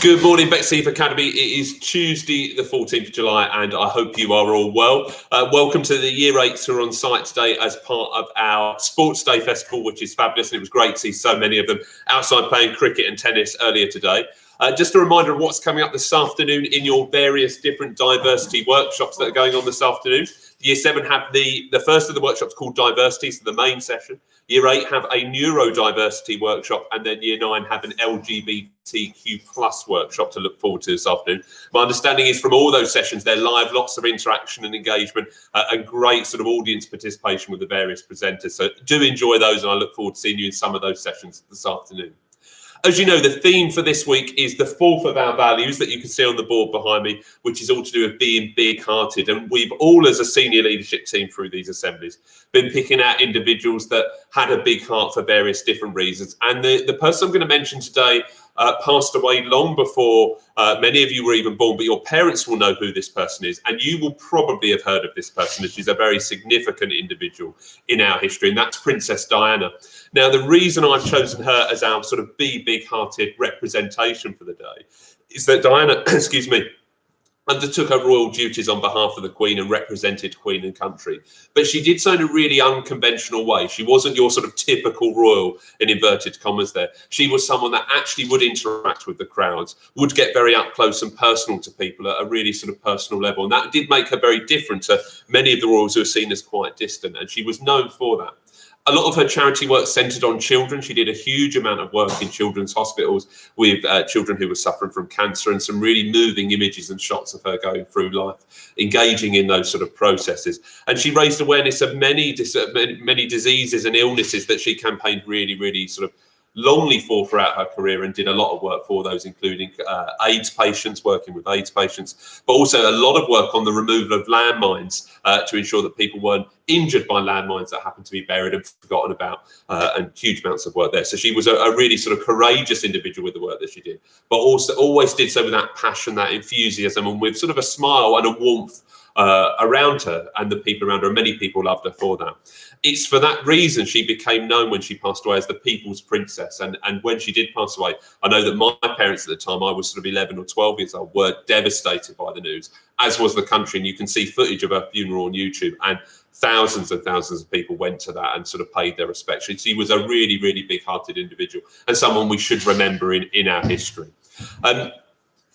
Good morning, Bexleyheath Academy. It is Tuesday, the 14th of July, and I hope you are all well. Welcome to the Year 8s who are on site today as part of our Sports Day Festival, which is fabulous, and it was great to see so many of them outside playing cricket and tennis earlier today. Just a reminder of what's coming up this afternoon in your various different diversity workshops that are going on this afternoon. Year 7 have the first of the workshops called Diversity, so the main session. Year 8 have a neurodiversity workshop, and then Year 9 have an LGBTQ plus workshop to look forward to this afternoon. My understanding is from all those sessions, they're live, lots of interaction and engagement, and great sort of audience participation with the various presenters. So do enjoy those, and I look forward to seeing you in some of those sessions this afternoon. As you know, the theme for this week is the fourth of our values that you can see on the board behind me, which is all to do with being big-hearted. And we've all, as a senior leadership team through these assemblies, been picking out individuals that had a big heart for various different reasons. And the person I'm going to mention today passed away long before many of you were even born, but your parents will know who this person is, and you will probably have heard of this person, as she's a very significant individual in our history, and that's Princess Diana. Now, the reason I've chosen her as our sort of big-hearted representation for the day is that Diana, excuse me, undertook her royal duties on behalf of the Queen and represented Queen and country. But she did so in a really unconventional way. She wasn't your sort of typical royal, in inverted commas there. She was someone that actually would interact with the crowds, would get very up close and personal to people at a really sort of personal level. And that did make her very different to many of the royals who are seen as quite distant. And she was known for that. A lot of her charity work centred on children. She did a huge amount of work in children's hospitals with children who were suffering from cancer, and some really moving images and shots of her going through life, engaging in those sort of processes. And she raised awareness of many diseases and illnesses that she campaigned really sort of longly for throughout her career, and did a lot of work for those, including AIDS patients, working with AIDS patients, but also a lot of work on the removal of landmines to ensure that people weren't injured by landmines that happened to be buried and forgotten about, and huge amounts of work there. So she was a really sort of courageous individual with the work that she did, but also always did so with that passion, that enthusiasm, and with sort of a smile and a warmth around her, and the people around her. Many people loved her for that. It's for that reason she became known when she passed away as the People's Princess. And when she did pass away, I know that my parents at the time, I was sort of 11 or 12 years old, were devastated by the news, as was the country. And you can see footage of her funeral on YouTube, and thousands and thousands of people went to that and sort of paid their respects. She was a really big-hearted individual, and someone we should remember in our history.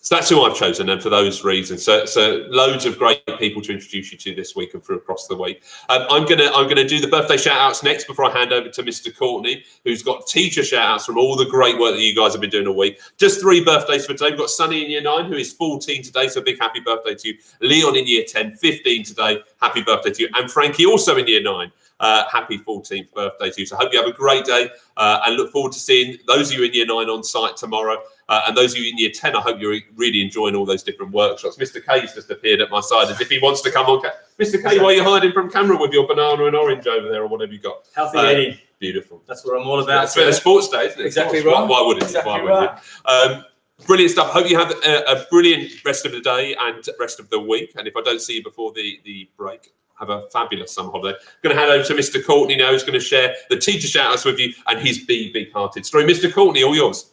So that's who I've chosen, and for those reasons. So loads of great people to introduce you to this week and through across the week. I'm gonna do the birthday shout-outs next before I hand over to Mr. Courtney, who's got teacher shout-outs from all the great work that you guys have been doing all week. Just 3 birthdays for today. We've got Sunny in Year 9, who is 14 today, so a big happy birthday to you. Leon in Year 10, 15 today, happy birthday to you. And Frankie, also in Year 9. Happy 14th birthday to you. So I hope you have a great day, and look forward to seeing those of you in Year 9 on site tomorrow. And those of you in Year 10, I hope you're really enjoying all those different workshops. Mr. K's just appeared at my side as if he wants to come on. Mr. K, why are you hiding from camera with your banana and orange over there, or whatever you got? Healthy eating. Beautiful. That's what I'm all about. It's been a sports day, isn't it? Exactly right. Why wouldn't you? Exactly Why wouldn't you? Brilliant stuff. Hope you have a brilliant rest of the day and rest of the week. And if I don't see you before the break, have a fabulous summer holiday. I'm going to hand over to Mr. Courtney now, who's going to share the teacher shout-outs with you and his big-hearted story. Mr. Courtney, all yours.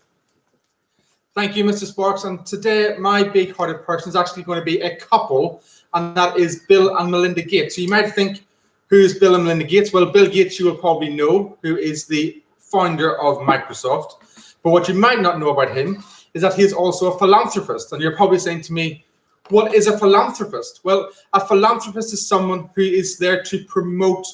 Thank you, Mr. Sparks. And today, my big-hearted person is actually going to be a couple, and that is Bill and Melinda Gates. So you might think, who's Bill and Melinda Gates? Well, Bill Gates, you will probably know, who is the founder of Microsoft. But what you might not know about him is that he is also a philanthropist. And you're probably saying to me, what is a philanthropist? Well, a philanthropist is someone who is there to promote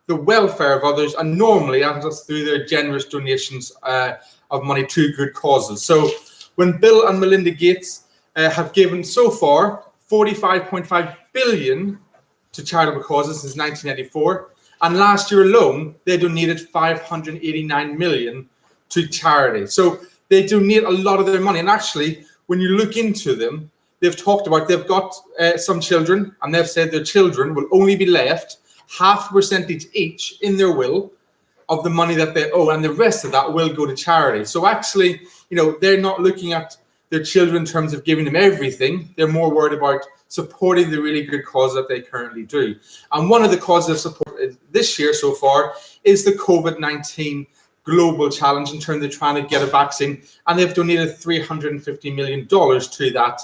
the welfare of others, and normally that's through their generous donations of money to good causes. So when Bill and Melinda Gates have given so far 45.5 billion to charitable causes since 1984, and last year alone they donated 589 million to charity. So they donate a lot of their money, and actually when you look into them, they've talked about, they've got some children, and they've said their children will only be left 0.5% each in their will of the money that they owe, and the rest of that will go to charity. So actually, you know, they're not looking at their children in terms of giving them everything. They're more worried about supporting the really good cause that they currently do. And one of the causes of support this year so far is the COVID-19 global challenge in terms of trying to get a vaccine, and they've donated $350 million to that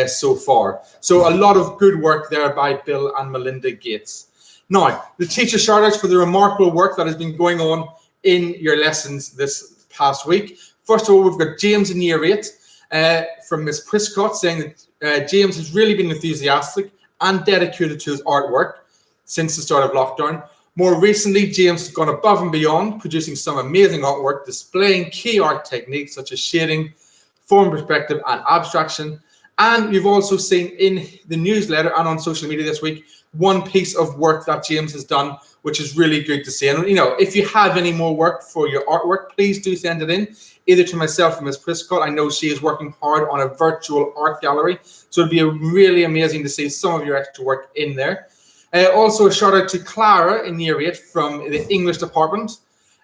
so far. So a lot of good work there by Bill and Melinda Gates. Now, the teacher shout-outs for the remarkable work that has been going on in your lessons this past week. First of all, we've got James in Year 8 from Miss Prescott saying that James has really been enthusiastic and dedicated to his artwork since the start of lockdown. More recently, James has gone above and beyond, producing some amazing artwork, displaying key art techniques such as shading, form perspective, and abstraction. And you've also seen in the newsletter and on social media this week, one piece of work that James has done, which is really good to see. And, you know, if you have any more work for your artwork, please do send it in, either to myself or Ms. Prescott. I know she is working hard on a virtual art gallery, so it'd be really amazing to see some of your extra work in there. Also, a shout out to Clara in Year 8 from the English department.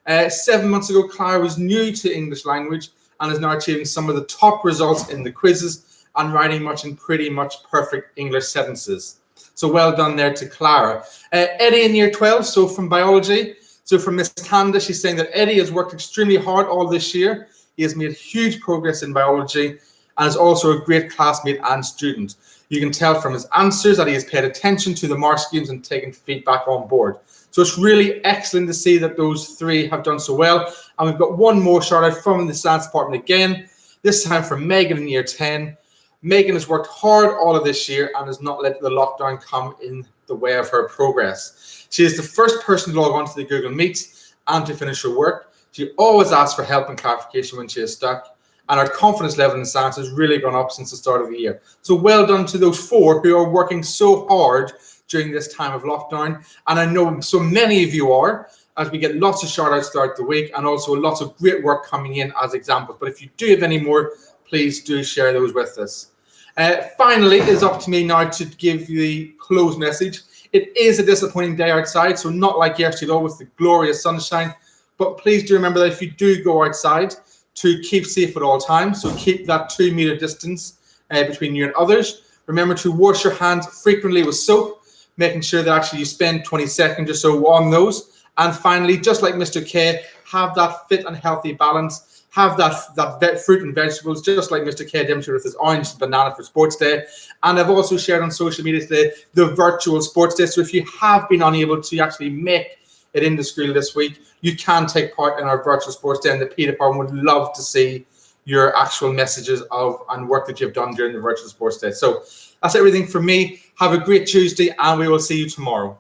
7 months ago, Clara was new to English language and is now achieving some of the top results in the quizzes and writing pretty much perfect English sentences. So well done there to Clara. Eddie in Year 12, so from biology. So from Miss Candace, she's saying that Eddie has worked extremely hard all this year. He has made huge progress in biology and is also a great classmate and student. You can tell from his answers that he has paid attention to the mark schemes and taken feedback on board. So it's really excellent to see that those three have done so well. And we've got one more shout out from the science department again, this time from Megan in Year 10. Megan has worked hard all of this year and has not let the lockdown come in the way of her progress. She is the first person to log on to the Google Meets and to finish her work. She always asks for help and clarification when she is stuck. And our confidence level in science has really gone up since the start of the year. So well done to those four who are working so hard during this time of lockdown. And I know so many of you are, as we get lots of shout outs throughout the week and also lots of great work coming in as examples. But if you do have any more, please do share those with us. Finally, it is up to me now to give you the close message. It is a disappointing day outside, so not like yesterday though with the glorious sunshine. But please do remember that if you do go outside, to keep safe at all times. So keep that 2 meter distance between you and others. Remember to wash your hands frequently with soap, making sure that actually you spend 20 seconds or so on those. And finally, just like Mr. K, have that fit and healthy balance. Have that fruit and vegetables, just like Mr. K demonstrated with his orange and banana for Sports Day. And I've also shared on social media today the virtual Sports Day. So if you have been unable to actually make it into school this week, you can take part in our virtual Sports Day, and the P department would love to see your actual messages of and work that you've done during the virtual Sports Day. So that's everything from me. Have a great Tuesday, and we will see you tomorrow.